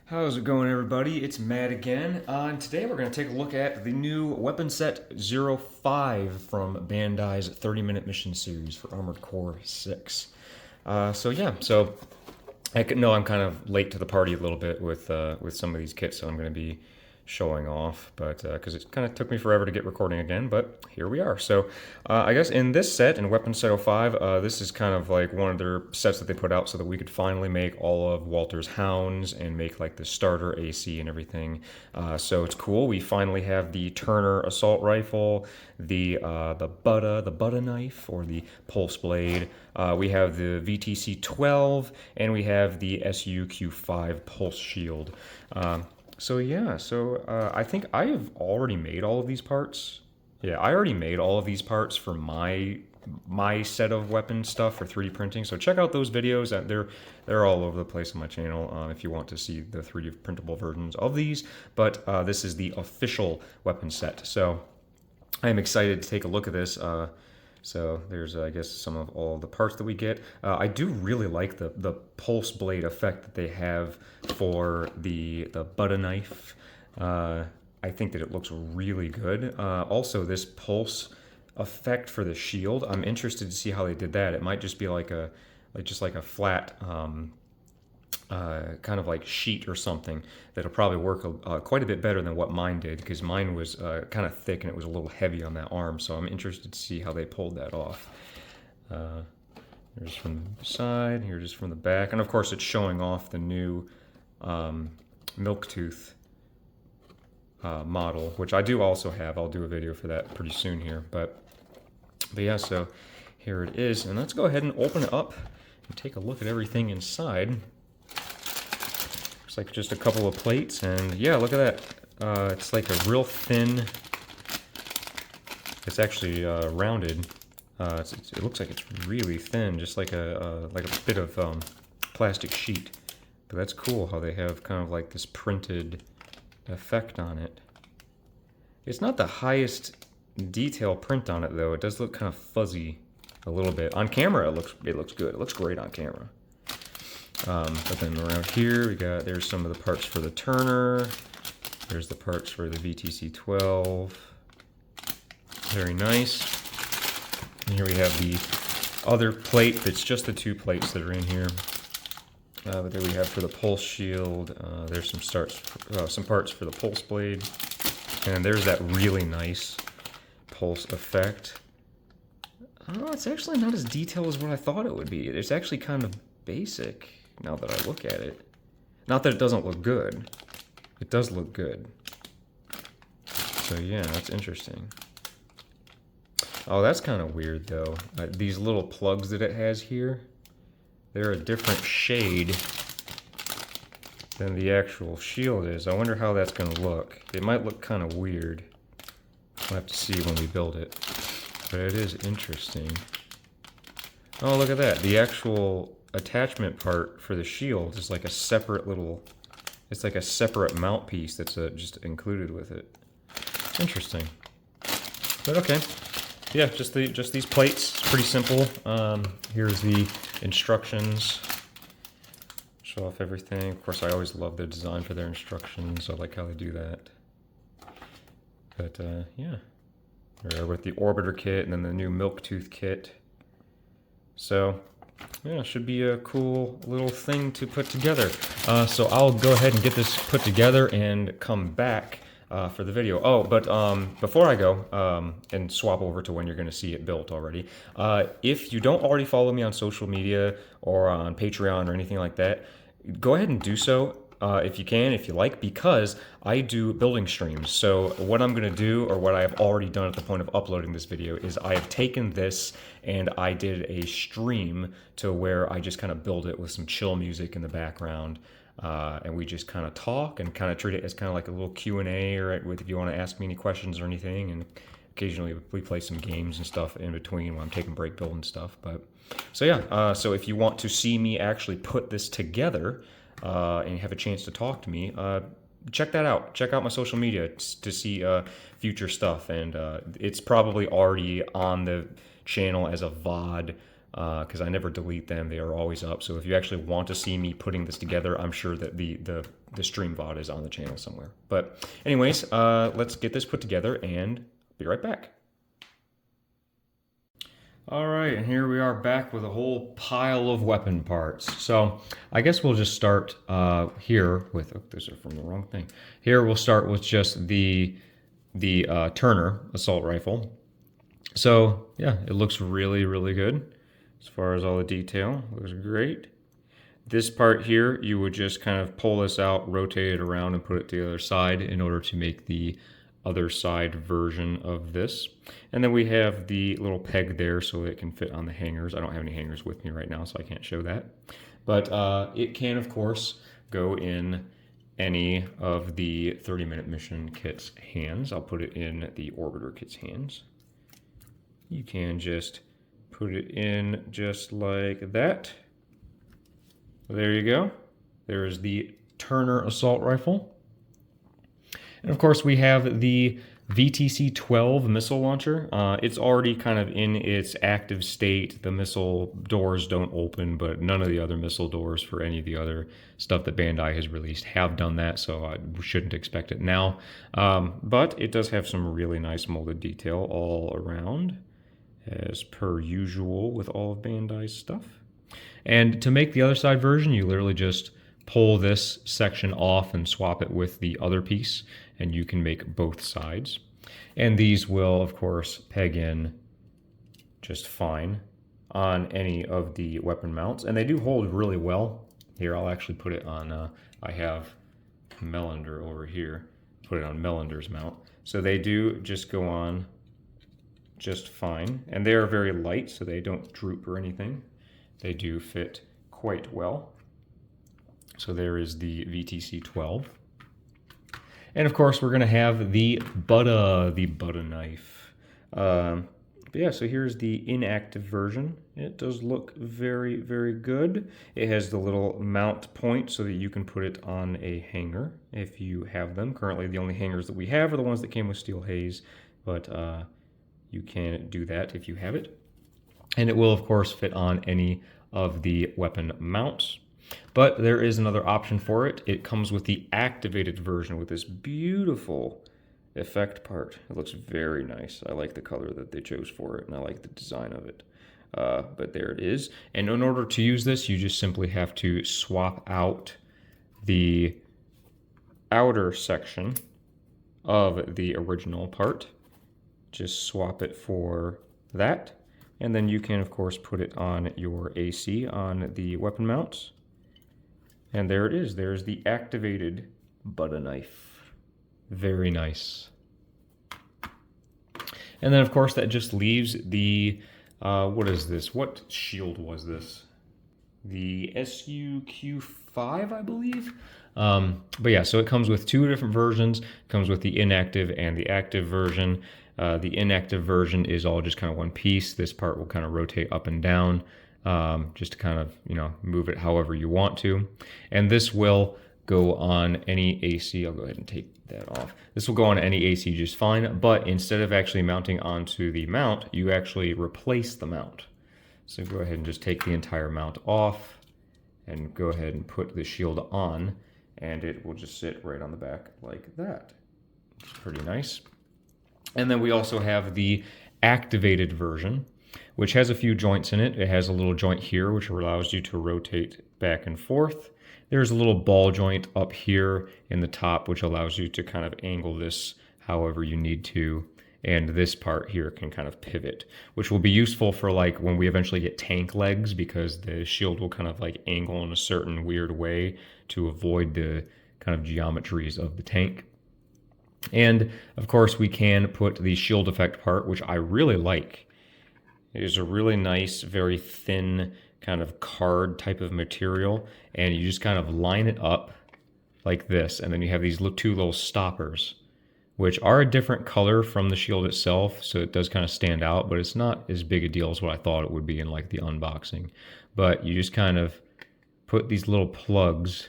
How's it going, everybody? It's Matt again, and today we're going to take a look at the new weapon set 05 from Bandai's 30-minute mission series for Armored Core 6. So I know I'm kind of late to the party a little bit with some of these kits, so I'm going to be showing off, but because it kind of took me forever to get recording again, but here we are. So I guess in this set, in Weapon Set 05, this is kind of like one of their sets that they put out so that we could finally make all of Walter's Hounds and make like the starter AC and everything. So it's cool. We finally have the Turner assault rifle, the Butter knife or the pulse blade. We have the VTC 12, and we have the SUQ5 pulse shield. I think I have already made all of these parts. Yeah, I already made all of these parts for my set of weapon stuff for 3D printing. So check out those videos. They're all over the place on my channel if you want to see the 3D printable versions of these. But this is the official weapon set. So I am excited to take a look at this. So there's, I guess, some of all the parts that we get. I do really like the pulse blade effect that they have for the butter knife. I think that it looks really good. Also, this pulse effect for the shield, I'm interested to see how they did that. It might just be like a flat kind of like sheet or something that'll probably work quite a bit better than what mine did, because mine was kind of thick and it was a little heavy on that arm, so I'm interested to see how they pulled that off. Here's from the side, here just from the back, and of course it's showing off the new milk tooth model, which I do also have. I'll do a video for that pretty soon here, but yeah, so here it is, and let's go ahead and open it up and take a look at everything inside. Like just a couple of plates, and yeah, look at that. It's like a real thin, it's actually rounded. It looks like it's really thin, just like a bit of plastic sheet. But that's cool how they have kind of like this printed effect on it. It's not the highest detail print on it though. It does look kind of fuzzy a little bit. On camera, it looks good. It looks great on camera. But then around here, there's some of the parts for the Turner. There's the parts for the VTC 12. Very nice. And here we have the other plate that's just the two plates that are in here. But there we have for the pulse shield. There's some parts for the pulse blade. And there's that really nice pulse effect. Oh, it's actually not as detailed as what I thought it would be. It's actually kind of basic. Now that I look at it. Not that it doesn't look good. It does look good. So yeah, that's interesting. Oh, that's kind of weird though. These little plugs that it has here, they're a different shade than the actual shield is. I wonder how that's going to look. It might look kind of weird. We'll have to see when we build it. But it is interesting. Oh, look at that. The actual attachment part for the shield is like a separate little, it's like a separate mount piece that's just included with it. Interesting. But okay. Yeah, just these plates. It's pretty simple. Here's the instructions. Show off everything. Of course, I always love the design for their instructions. I like how they do that. But yeah. We're with the orbiter kit and then the new milk tooth kit. So yeah, it should be a cool little thing to put together. So I'll go ahead and get this put together and come back for the video. Oh, but before I go and swap over to when you're going to see it built already, if you don't already follow me on social media or on Patreon or anything like that, go ahead and do so. If you can, if you like, because I do building streams. So what I'm going to do, or what I have already done at the point of uploading this video, is I have taken this and I did a stream to where I just kind of build it with some chill music in the background. And we just kind of talk and kind of treat it as kind of like a little Q&A, or if you want to ask me any questions or anything. And occasionally we play some games and stuff in between when I'm taking break building stuff. But so yeah, so if you want to see me actually put this together, and have a chance to talk to me, check that out. Check out my social media to see future stuff, and it's probably already on the channel as a VOD because I never delete them. They are always up. So if you actually want to see me putting this together, I'm sure that the stream VOD is on the channel somewhere. But anyways, let's get this put together and be right back. All right, and here we are back with a whole pile of weapon parts. So I guess we'll just start here with, oh, those are from the wrong thing. Here we'll start with just the Turner assault rifle. So yeah, it looks really, really good as far as all the detail. It looks great. This part here, you would just kind of pull this out, rotate it around, and put it to the other side in order to make the other side version of this. And then we have the little peg there so it can fit on the hangers. I don't have any hangers with me right now, so I can't show that. But it can, of course, go in any of the 30-minute mission kit's hands. I'll put it in the Orbiter kit's hands. You can just put it in just like that. There you go. There is the Turner assault rifle. And of course we have the VTC-12 missile launcher. It's already kind of in its active state. The missile doors don't open, but none of the other missile doors for any of the other stuff that Bandai has released have done that, so I shouldn't expect it now. But it does have some really nice molded detail all around, as per usual with all of Bandai's stuff. And to make the other side version, you literally just pull this section off and swap it with the other piece, and you can make both sides. And these will, of course, peg in just fine on any of the weapon mounts. And they do hold really well. Here, I'll actually put it on, I have Melander over here, put it on Melander's mount. So they do just go on just fine. And they are very light, so they don't droop or anything. They do fit quite well. So there is the VTC-12. And of course, we're going to have the Butter knife. But yeah, so here's the inactive version. It does look very, very good. It has the little mount point so that you can put it on a hanger if you have them. Currently, the only hangers that we have are the ones that came with steel haze, but you can do that if you have it. And it will, of course, fit on any of the weapon mounts. But there is another option for it. It comes with the activated version with this beautiful effect part. It looks very nice. I like the color that they chose for it, and I like the design of it. But there it is. And in order to use this, you just simply have to swap out the outer section of the original part. Just swap it for that. And then you can, of course, put it on your AC on the weapon mounts. And there it is. There's the activated Butter knife. Very nice. And then, of course, that just leaves the, what is this? What shield was this? The SUQ5, I believe? But yeah, so it comes with two different versions. It comes with the inactive and the active version. The inactive version is all just kind of one piece. This part will kind of rotate up and down, just to kind of, move it however you want to. And this will go on any AC. I'll go ahead and take that off. This will go on any AC just fine, but instead of actually mounting onto the mount, you actually replace the mount. So go ahead and just take the entire mount off and go ahead and put the shield on, and it will just sit right on the back like that. It's pretty nice. And then we also have the activated version, which has a few joints in it. It has a little joint here, which allows you to rotate back and forth. There's a little ball joint up here in the top, which allows you to kind of angle this however you need to. And this part here can kind of pivot, which will be useful for like when we eventually get tank legs, because the shield will kind of like angle in a certain weird way to avoid the kind of geometries of the tank. And of course we can put the shield effect part, which I really like. It is a really nice, very thin kind of card type of material, and you just kind of line it up like this, and then you have these two little stoppers, which are a different color from the shield itself, so it does kind of stand out, but it's not as big a deal as what I thought it would be in like the unboxing. But you just kind of put these little plugs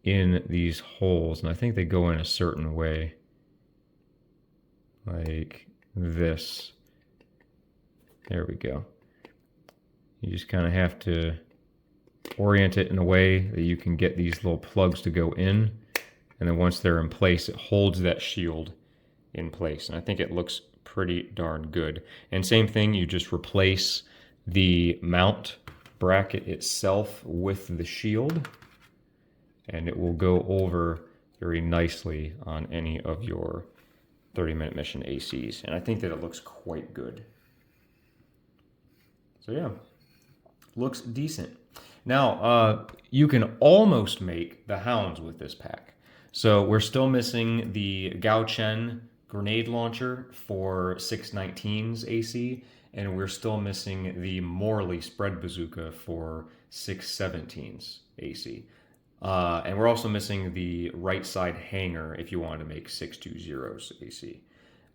in these holes, and I think they go in a certain way, like this. There we go. You just kind of have to orient it in a way that you can get these little plugs to go in. And then once they're in place, it holds that shield in place. And I think it looks pretty darn good. And same thing, you just replace the mount bracket itself with the shield, and it will go over very nicely on any of your 30-minute mission ACs. And I think that it looks quite good. So yeah, looks decent. Now, you can almost make the hounds with this pack. So we're still missing the Gao Chen grenade launcher for 619's AC, and we're still missing the Morley spread bazooka for 617's AC. And we're also missing the right side hanger if you want to make 620's AC.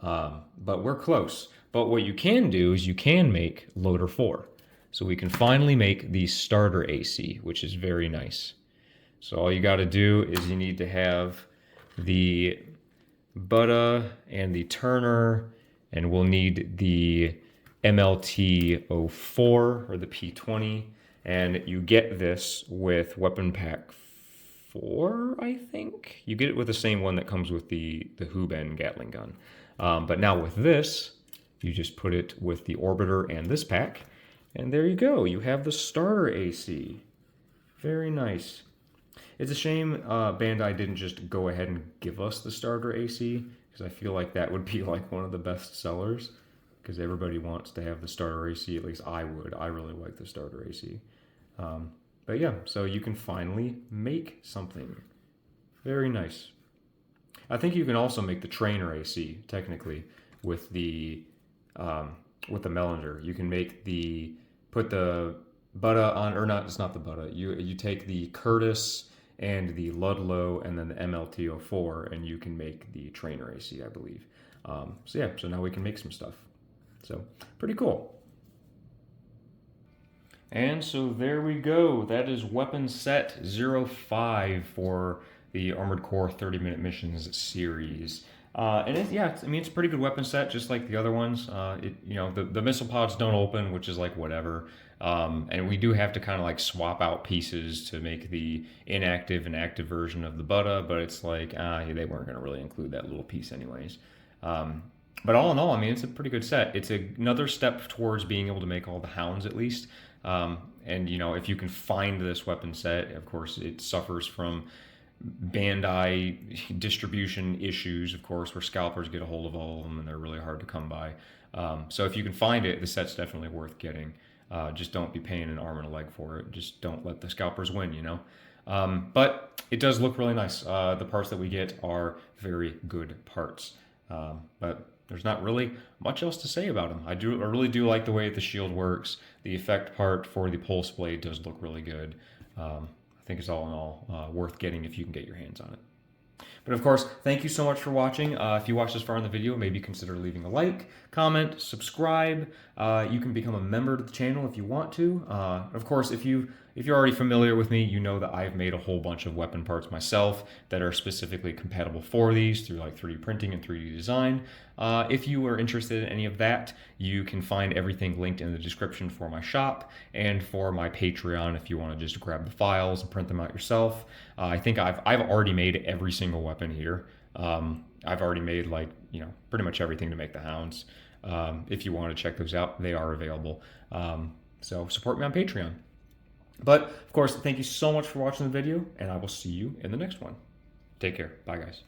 But we're close. But what you can do is you can make loader 4. So we can finally make the starter AC, which is very nice. So all you got to do is you need to have the Butta and the Turner, and we'll need the MLT-04 or the P20, and you get this with Weapon Pack 4, I think? You get it with the same one that comes with the Huben Gatling gun. But now with this, you just put it with the Orbiter and this pack, and there you go. You have the starter AC. Very nice. It's a shame Bandai didn't just go ahead and give us the starter AC, because I feel like that would be like one of the best sellers, because everybody wants to have the starter AC. At least I would. I really like the starter AC. But yeah, so you can finally make something. Very nice. I think you can also make the trainer AC, technically, with the Mellinger. You can make put the Butta on, or not, it's not the Butta. You take the Curtis and the Ludlow and then the MLT-04, and you can make the trainer AC, I believe. So yeah, so now we can make some stuff. So, pretty cool. And so there we go. That is weapon set 05 for the Armored Core 30-minute missions series. And it's a pretty good weapon set, just like the other ones. The missile pods don't open, which is like whatever. And we do have to kind of like swap out pieces to make the inactive and active version of the Butta, but it's like, they weren't going to really include that little piece anyways. But all in all, I mean, it's a pretty good set. It's another step towards being able to make all the hounds at least. And if you can find this weapon set, of course, it suffers from Bandai distribution issues, of course, where scalpers get a hold of all of them and they're really hard to come by. So if you can find it, the set's definitely worth getting. Just don't be paying an arm and a leg for it. Just don't let the scalpers win, But it does look really nice. The parts that we get are very good parts. But there's not really much else to say about them. I really do like the way the shield works. The effect part for the pulse blade does look really good. I think it's all in all worth getting if you can get your hands on it. But of course, thank you so much for watching. If you watched this far in the video, maybe consider leaving a like, comment, subscribe. You can become a member of the channel if you want to. Of course, if you're already familiar with me, you know that I've made a whole bunch of weapon parts myself that are specifically compatible for these through like 3D printing and 3D design. If you are interested in any of that, you can find everything linked in the description for my shop and for my Patreon if you want to just grab the files and print them out yourself. I think I've already made every single weapon here. I've already made pretty much everything to make the hounds. If you want to check those out, they are available. So support me on Patreon. But of course, thank you so much for watching the video, and I will see you in the next one. Take care. Bye, guys.